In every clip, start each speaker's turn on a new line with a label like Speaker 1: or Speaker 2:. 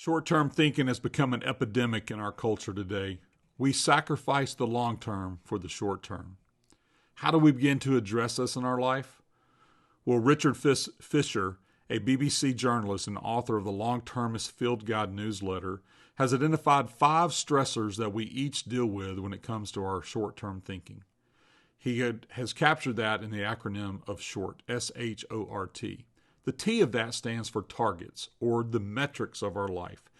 Speaker 1: Short-term thinking has become an epidemic in our culture today. We sacrifice the long term for the short term. How do we begin to address this in our life? Well, Richard Fisher, a BBC journalist and author of the Long-Termist Field Guide newsletter, has identified 5 stressors that we each deal with when it comes to our short-term thinking. He has captured that in the acronym of SHORT, S-H-O-R-T. The T of that stands for targets, or the metrics of our life.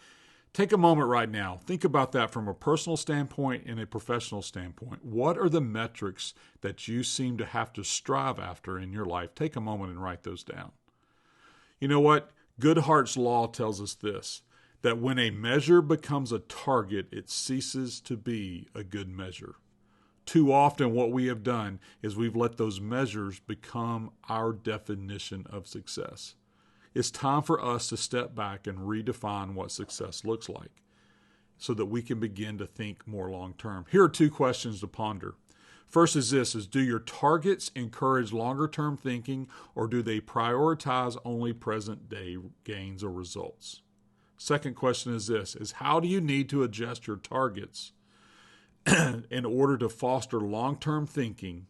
Speaker 1: Take a moment right now. Think about that from a personal standpoint and a professional standpoint. What are the metrics that you seem to have to strive after in your life? Take a moment and write those down. You know what? Goodhart's law tells us this, that when a measure becomes a target, it ceases to be a good measure. Too often what we have done is we've let those measures become our definition of success. It's time for us to step back and redefine what success looks like so that we can begin to think more long term. Here are 2 questions to ponder. First is this, do your targets encourage longer term thinking, or do they prioritize only present day gains or results? Second question is this, how do you need to adjust your targets in order to foster long-term thinking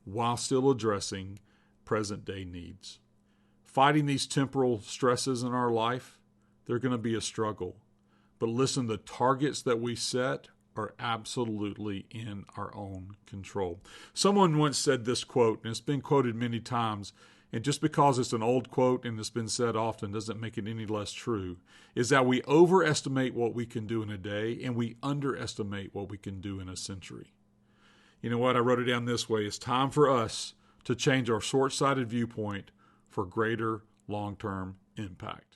Speaker 1: while still addressing present-day needs? Fighting these temporal stresses in our life, they're going to be a struggle. But listen, the targets that we set are absolutely in our own control. Someone once said this quote, and it's been quoted many times, and just because it's an old quote and it's been said often doesn't make it any less true, is that we overestimate what we can do in a day and we underestimate what we can do in a century. You know what? I wrote it down this way. It's time for us to change our short-sighted viewpoint for greater long-term impact.